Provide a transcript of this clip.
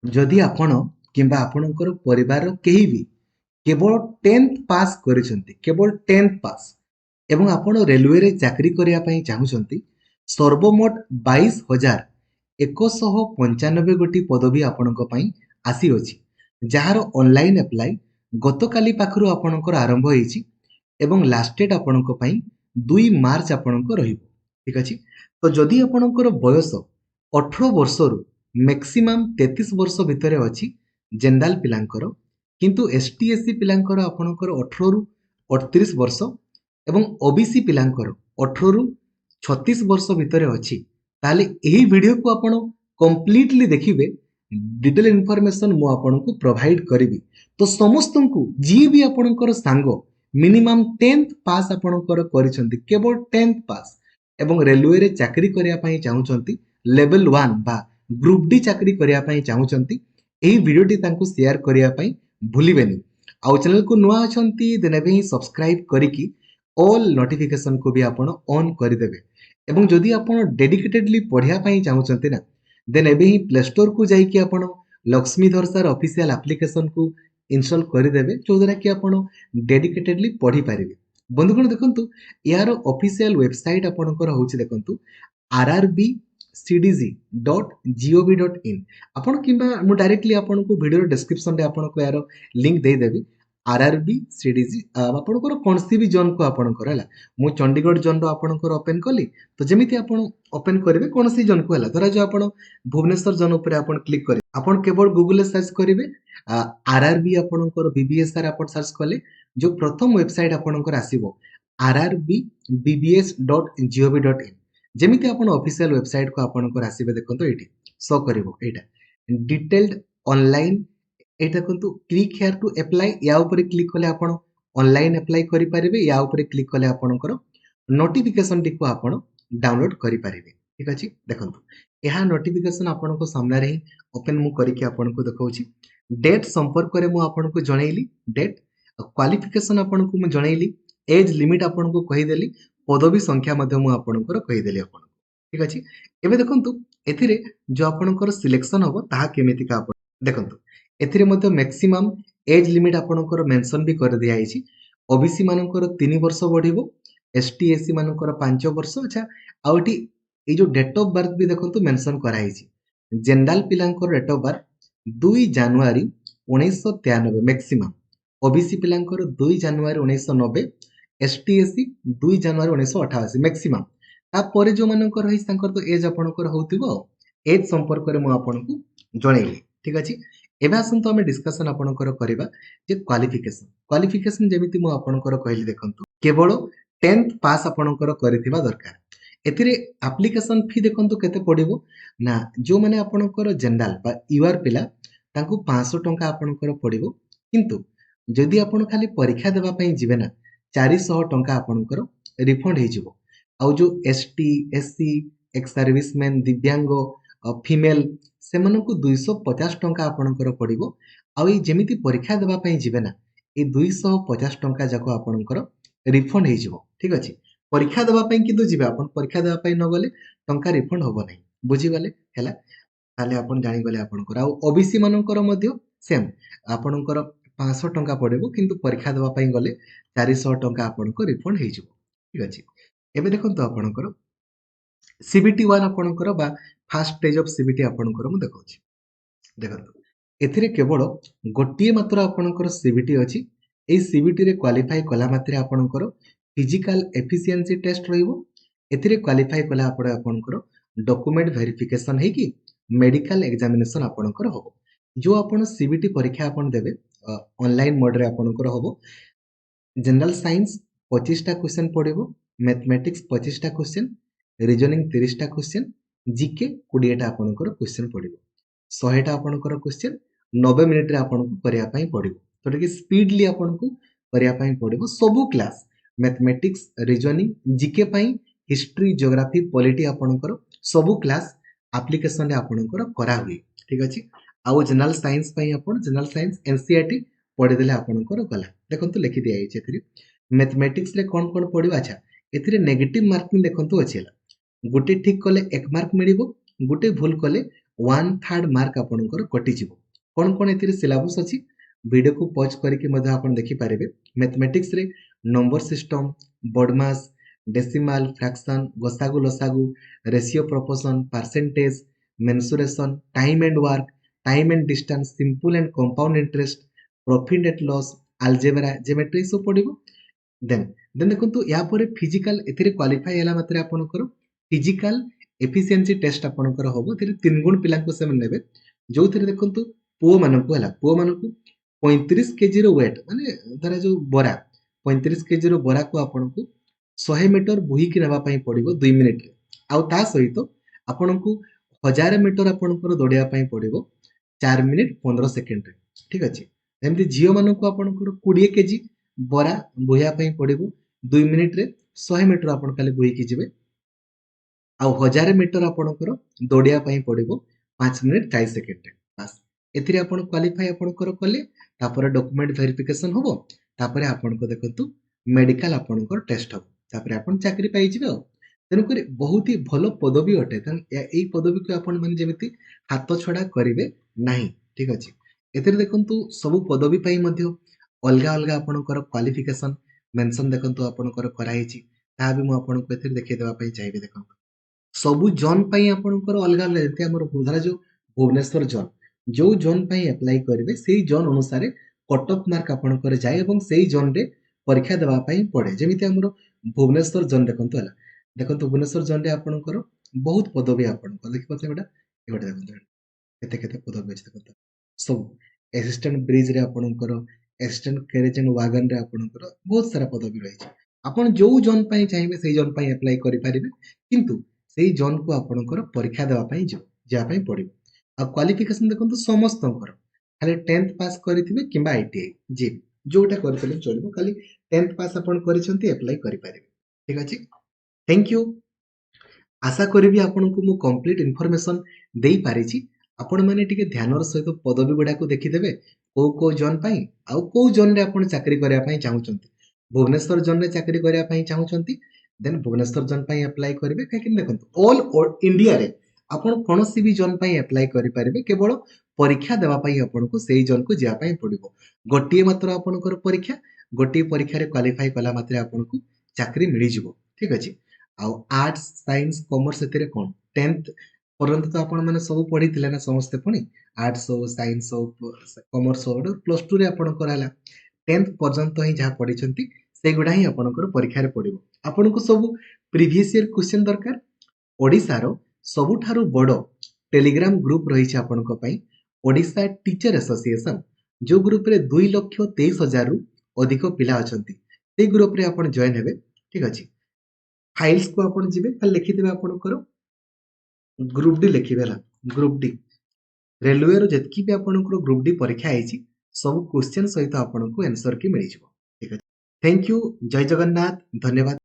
जदि आपण किंबा आपणकर परिवार केही भी केवल 10th पास करिसेंती केवल 10th पास एवं आपण रेलवे रे चाकरी करिया पई चाहुचंती सर्वमोट 22,195 गोटी पदवी आपणक पई आसी अछि जहार ऑनलाइन अप्लाई गतकाली पाखरु आपणकर आरंभ हेछि एवं लास्ट डेट आपणक पई 2 मार्च आपणक रहिबो ठीक अछि। तो जदि आपणकर बयस 18 वर्षरु मैक्सिमम 33 वर्ष भितर अछि जनरल पिलांकर किंतु एसटी एससी पिलांकर आपणकर 18 रु 38 वर्ष एवं ओबीसी पिलांकर 18 रु 36 वर्ष भितर अछि ताले एही वीडियो को आपण कंप्लीटली देखिबे डिटेल इन्फॉर्मेशन मु आपनको प्रोवाइड करिवि। तो समस्त को जी भी आपणकर सांग मिनिमम 10th पास आपणकर करिसंती केवल 10th पास एवं रेलवे रे चाकरी करिया पई चाहुचंती लेवल 1 बा ग्रुप डी चाकरी करिया पई चाहुचंती एही वीडियोटी तांको शेयर करिया पई भूलिबेनी। आउ चैनल को नुआ अछंती देने भी सब्सक्राइब करिकी ऑल नोटिफिकेशन को भी आपण ऑन करदेवे एवं जदि आपण डेडिकेटेडली पढ़िया पई चाहुचंती ना देन एबे ही प्ले स्टोर को जाइकी आपण लक्ष्मीधर सर ऑफिशियल एप्लिकेशन को इंस्टॉल करदेवे जो द्वारा कि आपण डेडिकेटेडली पढ़ी पारिबे। बंधुगण देखंतु यार ऑफिशियल वेबसाइट आपणकर होची देखंतु rrbcdg.gov.in आपण किंबा मु डायरेक्टली आपण को वीडियो डिस्क्रिप्शन रे आपण को यार लिंक दे देबी rrbcdg आपणकर कोनसी भी जोन को आपणकर हला मु चंडीगढ़ जोन रो आपणकर ओपन कली तो जेमिति आपण ओपन करिवे कोनसी जोन को हला धरा जो आपण भुवनेश्वर जोन ऊपर आपण क्लिक करी आपण केवल गूगल सर्च करिवे आरआरबी आपणकर बीबीएसआर आपण सर्च कले जो प्रथम वेबसाइट आपणकर आसीबो rrbbbs.gov.in जेमिति आपण ऑफिशियल वेबसाइट को आपणकर आसीबे देखंतो एठी शो करिवो एटा डिटेल्ड ऑनलाइन एटा देखंतु क्लिक हियर टू अप्लाई या ऊपर क्लिक कले आपण ऑनलाइन अप्लाई करि परिबे या ऊपर क्लिक कले आपणकर नोटिफिकेशन टी को आपण डाउनलोड करि परिबे ठीक अछि। देखंतु यहा नोटिफिकेशन आपनको सामने रे ओपन मु करिके आपनको देखौछि डेट संपर्क रे मु आपनको जणैली डेट क्वालिफिकेशन आपनको मु जणैली एज लिमिट आपनको कहि देली पदवी संख्या मध्य मु आपनको कहि देली आपनको ठीक अछि। एबे देखंतु एथिरे जो आपनको सिलेक्शन होबो ताहा केमिति का आपण देखंतु एथिरे मध्य मैक्सिमम एज लिमिट आपनको मेंशन भी कर दिया आइछि ओबीसी मानकर 3 वर्ष बढ़िबो एसटी एससी मानकर 5 वर्ष अच्छा आउटी ए जो डेट ऑफ बर्थ भी देखंतु मेंशन कराइछि जनरल पिलांकर डेट ऑफ बर्थ 2 जनवरी 1993 मैक्सिमम ओबीसी पिलांकर 2 जनवरी 1990 एसटी एससी 2 जनवरी 1988 मैक्सिमम तापर जो मानकर रही तांकर तो एज आपनकर होतिबो एज संपर्क रे मु आपनको जणैली ठीक अछि। एबे आसंतो हमें डिस्कशन आपनकर करबा जे क्वालिफिकेशन जेमिति मु आपनकर कहली देखंतु केवल 10th पास आपनकर करिथिबा दरकार एथिरे एप्लीकेशन फी देखंतु केते पडिबो ना जो माने आपनकर जनरल बा यूआर पिला तांको 500 टंका आपनकर पडिबो किंतु जदि आपण खाली परीक्षा देबा पई जिवे ना 400 टंका आपनकर रिफंड हे जिवो आउ जो एसटी एससी एक्स सर्विसमैन दिव्यांग फीमेल सेମାନଙ୍କୁ 250 टंका आपनकर पडिबो आउ ए जेमिति परीक्षा देबा पई जिवे ना ए 250 टंका जाको आपनकर रिफंड हे जिवो ठीक अछि। परीक्षा देबा पई किंतु जिवे आपण परीक्षा देबा पई न गले टंका रिफंड होबो नै बुझी गले हैला ताले आपण जानि गले आपनकर आउ ओबीसी मानकर मध्य सेम आपनकर 500 टंका पडिबो किंतु परीक्षा देबा पई गले 400 टंका आपनको रिफंड हे जिवो ठीक अछि। एबे देखंतु आपनकर सीबीटी 1 आपनकर बा फर्स्ट स्टेज ऑफ सीबीटी आपनकर मु देखौछि देखंतु एथिरे केवल गोटिए मात्र आपनकर सीबीटी अछि ए सीबीटी रे क्वालिफाई कला मात्रे आपनकर फिजिकल एफिशिएंसी टेस्ट रहिबो एथिरे क्वालिफाई कला आपनकर डॉक्यूमेंट वेरिफिकेशन हे कि मेडिकल एग्जामिनेशन आपनकर होबो जो आपण सीबीटी परीक्षा आपण देबे ऑनलाइन मोड रे आपनकर होबो जनरल साइंस 25 टा क्वेश्चन पडिबो मैथमेटिक्स 25 टा क्वेश्चन रीजनिंग 30 टा क्वेश्चन जीके 20 टा आपनकर क्वेश्चन पडिबो 100 टा आपनकर क्वेश्चन 90 मिनिट रे आपनको करिया पई पडिबो तो कि स्पीडली आपनको करिया पई पडिबो सबु क्लास मैथमेटिक्स रीजनिंग जीके पई हिस्ट्री ज्योग्राफी पॉलिटी आपनकर सबु क्लास एप्लीकेशन रे आपनकर करा हुई ठीक अछि। आउ जनरल साइंस पई आपण जनरल साइंस एनसीईआरटी पढि देले आपनकर गला देखंतु लिखि दिया आइछ एथिरे मैथमेटिक्स रे कोन कोन पडिबो अच्छा एथिरे नेगेटिव मार्किंग देखंतु अछि गोटे ठीक कले 1 मार्क मिलिबो गोटे भूल कले 1/3 ମାର୍କ ଆପଣଙ୍କର କଟିଯିବ। କ'ଣ ଏଥିରେ ସିଲାବସ୍ ଅଛି ଭିଡ଼ିଓ को ପଜ୍ କରିକି ମଧ୍ୟ ଆପଣ ଦେଖିପାରିବେ। ମ୍ୟାଥମେଟିକ୍ସରେ number system, BODMAS, decimal, fraction, ଗସାଗୁ ଲସାଗୁ, ratio proportion, percentage, mensuration, time and work, time and distance, simple and compound interest, profit and loss, algebra, geometry ସବୁ ପଡ଼ିବ। ଦେନ୍ ଦେଖନ୍ତୁ ୟା ପରେ ଫିଜିକାଲ ଏଥିରେ କ୍ୱାଲିଫାଇ ହେଲା ମାତ୍ରେ ଆପଣଙ୍କର ଫିଜିକାଲ ଏଫିସିଏନ୍ସି ଟେଷ୍ଟ ଆପଣଙ୍କର ହବ। ଏଥିରେ 3 ଗୁଣ ପିଲାଙ୍କୁ ସେମାନେ ନେବେ, ଯୋଉଥିରେ ଦେଖନ୍ତୁ ପୁଅମାନଙ୍କୁ 35 କେଜିର ୱେଟ୍ ମାନେ ଧର ଯୋଉ ବରା 35 କେଜିର ବରାକୁ ଆପଣଙ୍କୁ 100 ମିଟର ବୋହିକି ନେବା ପାଇଁ ପଡ଼ିବ 2 ମିନିଟରେ। ଆଉ ତା ସହିତ ଆପଣଙ୍କୁ 1000 ମିଟର ଆପଣଙ୍କର ଦୌଡ଼ିବା ପାଇଁ ପଡ଼ିବ 4 ମିନିଟ 15 ସେକେଣ୍ଡରେ। ଠିକ ଅଛି। ଏମିତି ଝିଅମାନଙ୍କୁ ଆପଣଙ୍କର 20 କେଜି ବରା ବୋହିବା ପାଇଁ ପଡ଼ିବ 2 ମିନିଟରେ 100 ମିଟର ଆପଣ ଖାଲି ବୋହିକି ଯିବେ। ଆଉ 1000 ମିଟର ଆପଣଙ୍କର ଦୌଡ଼ିବା ପାଇଁ ପଡ଼ିବ 5 ମିନିଟ 40 ସେକେଣ୍ଡରେ। ବାସ୍ ଏଥିରେ ଆପଣ କ୍ୱାଲିଫାଇ ଆପଣଙ୍କର କଲେ, ତାପରେ ଡକୁମେଣ୍ଟ ଭେରିଫିକେସନ ହବ, ତାପରେ ଆପଣଙ୍କ ଦେଖନ୍ତୁ ମେଡିକାଲ ଆପଣଙ୍କର ଟେଷ୍ଟ ହବ, ତାପରେ ଆପଣ ଚାକିରି ପାଇଯିବେ। ଆଉ ତେଣୁକରି ବହୁତ ହି ଭଲ ପଦବୀ ଅଟେ। ତେଣୁ ଏଇ ପଦବୀକୁ ଆପଣ ମାନେ ଯେମିତି ହାତ ଛଡା କରିବେ ନାହିଁ। ଠିକ ଅଛି। ଏଥିରେ ଦେଖନ୍ତୁ ସବୁ ପଦବୀ ପାଇଁ ମଧ୍ୟ ଅଲଗା ଅଲଗା ଆପଣଙ୍କର କ୍ୱାଲିଫିକେସନ ମେନସନ ଦେଖନ୍ତୁ ଆପଣଙ୍କର କରାହେଇଛି। ତାହା ବି ମୁଁ ଆପଣଙ୍କୁ ଏଥିରେ ଦେଖେଇ ଦେବା ପାଇଁ ଚାହିଁବି। ଦେଖନ୍ତୁ ସବୁ ଜୋନ୍ ପାଇଁ ଆପଣଙ୍କର ଅଲଗା ଅଲଗା, ଯେମିତି ଆମର ଧରାଯାଉ ଭୁବନେଶ୍ୱର ଜୋନ୍, ଯୋଉ ଜୋନ୍ ପାଇଁ ଆପ୍ଲାଏ କରିବେ ସେଇ ଜୋନ୍ ଅନୁସାରେ କଟ୍ ଅଫ୍ ମାର୍କ ଆପଣଙ୍କର ଯାଏ ଏବଂ ସେଇ ଜୋନ୍ରେ ପରୀକ୍ଷା ଦେବା ପାଇଁ ପଡ଼େ। ଯେମିତି ଆମର ଭୁବନେଶ୍ୱର ଜୋନ୍ ଦେଖନ୍ତୁ ହେଲା, ଦେଖନ୍ତୁ ଭୁବନେଶ୍ୱର ଜୋନ୍ରେ ଆପଣଙ୍କର ବହୁତ ପଦବୀ ଆପଣଙ୍କର ଦେଖିପାରୁଥିବେ। ଏଗୁଡ଼ା ଦେଖନ୍ତୁ କେତେ କେତେ ପଦବୀ ଅଛି ଦେଖନ୍ତୁ। ସବୁ ଆସିଷ୍ଟାଣ୍ଟ ବ୍ରିଜରେ ଆପଣଙ୍କର, ଆସିଷ୍ଟାଣ୍ଟ କ୍ୟାରେଜ ଆଣ୍ଡ ୱାଗନରେ ଆପଣଙ୍କର ବହୁତ ସାରା ପଦବୀ ରହିଛି। ଆପଣ ଯୋଉ ଜୋନ୍ ପାଇଁ ଚାହିଁବେ ସେଇ ଜୋନ୍ ପାଇଁ ଆପ୍ଲାଏ କରିପାରିବେ, କିନ୍ତୁ ସେଇ ଜୋନ୍କୁ ଆପଣଙ୍କର ପରୀକ୍ଷା ଦେବା ପାଇଁ ଯିବା ପାଇଁ ପଡ଼ିବ। ଆଉ କ୍ୱାଲିଫିକେସନ ଦେଖନ୍ତୁ ସମସ୍ତଙ୍କର ଖାଲି 10th ପାସ୍ କରିଥିବେ କିମ୍ବା ITI ଯିଏ ଯୋଉଟା କରିଥିଲେ ଚଳିବ, ଖାଲି 10th ପାସ୍ ଆପଣ କରିଛନ୍ତି ଆପ୍ଲାଏ କରିପାରିବେ। ଠିକ ଅଛି। Thank you. ଆଶା କରିବି ଆପଣଙ୍କୁ ମୁଁ କମ୍ପ୍ଲିଟ ଇନଫର୍ମେସନ ଦେଇପାରିଛି। ଆପଣମାନେ ଟିକେ ଧ୍ୟାନର ସହିତ ପଦବୀ ଗୁଡ଼ାକୁ ଦେଖିଦେବେ, କୋଉ କୋଉ ଜୋନ୍ ପାଇଁ ଆଉ କୋଉ ଜୋନ୍ରେ ଆପଣ ଚାକିରି କରିବା ପାଇଁ ଚାହୁଁଛନ୍ତି। ଭୁବନେଶ୍ୱର ଜୋନ୍ରେ ଚାକିରି କରିବା ପାଇଁ ଚାହୁଁଛନ୍ତି, ଦେନ୍ ଭୁବନେଶ୍ୱର ଜୋନ୍ ପାଇଁ ଆପ୍ଲାଏ କରିବେ। କାହିଁକି ଦେଖନ୍ତୁ ଅଲ୍ ଇଣ୍ଡିଆରେ ଆପଣ କୌଣସି ବି ଜୋନ୍ ପାଇଁ ଆପ୍ଲାଏ କରିପାରିବେ, କେବଳ ପରୀକ୍ଷା ଦେବା ପାଇଁ ଆପଣଙ୍କୁ ସେଇ ଜୋନ୍କୁ ଯିବା ପାଇଁ ପଡ଼ିବ। ଗୋଟିଏ ମାତ୍ର ଆପଣଙ୍କର ପରୀକ୍ଷା, ଗୋଟିଏ ପରୀକ୍ଷାରେ କ୍ୱାଲିଫାଇ କଲା ମାତ୍ରେ ଆପଣଙ୍କୁ ଚାକିରି ମିଳିଯିବ। ଠିକ ଅଛି। ଆଉ ଆର୍ଟ୍ସ, ସାଇନ୍ସ, କମର୍ସ ଏଥିରେ କ'ଣ 10th ପର୍ଯ୍ୟନ୍ତ ତ ଆପଣମାନେ ସବୁ ପଢିଥିଲେ ନା ସମସ୍ତେ, ପୁଣି ଆର୍ଟ୍ସ ହଉ, ସାଇନ୍ସ ହଉ, କମର୍ସ ହଉ, +2ରେ ଆପଣଙ୍କର ହେଲା 10th ପର୍ଯ୍ୟନ୍ତ ହିଁ ଯାହା ପଢିଛନ୍ତି ସେଗୁଡ଼ା ହିଁ ଆପଣଙ୍କର ପରୀକ୍ଷାରେ ପଡ଼ିବ। ଆପଣଙ୍କୁ ସବୁ ପ୍ରିଭିୟସ୍ ଇୟର କ୍ୱେଶ୍ଚନ ଦରକାର। ଓଡ଼ିଶାର ସବୁଠାରୁ ବଡ଼ ଟେଲିଗ୍ରାମ ଗ୍ରୁପ ରହିଛି ଆପଣଙ୍କ ପାଇଁ, ଓଡ଼ିଶା ଟିଚର ଆସୋସିଏସନ, ଯୋଉ ଗ୍ରୁପରେ 2,23,000ରୁ ଅଧିକ ପିଲା ଅଛନ୍ତି। ସେଇ ଗ୍ରୁପରେ ଆପଣ ଜଏନ୍ ହେବେ। ଠିକ ଅଛି। ଫାଇଲ୍ସକୁ ଆପଣ ଯିବେ, ଖାଲି ଲେଖିଦେବେ ଆପଣଙ୍କର ଗ୍ରୁପ ଡି ଲେଖିବେ ହେଲା, ଗ୍ରୁପ ଡି ରେଲୱେର ଯେତିକି ବି ଆପଣଙ୍କର ଗ୍ରୁପ ଡି ପରୀକ୍ଷା ହେଇଛି ସବୁ କ୍ୱେଶ୍ଚନ ସହିତ ଆପଣଙ୍କୁ ଆନ୍ସର କି ମିଳିଯିବ। ଠିକ ଅଛି। Thank you. ଜୟ ଜଗନ୍ନାଥ। ଧନ୍ୟବାଦ।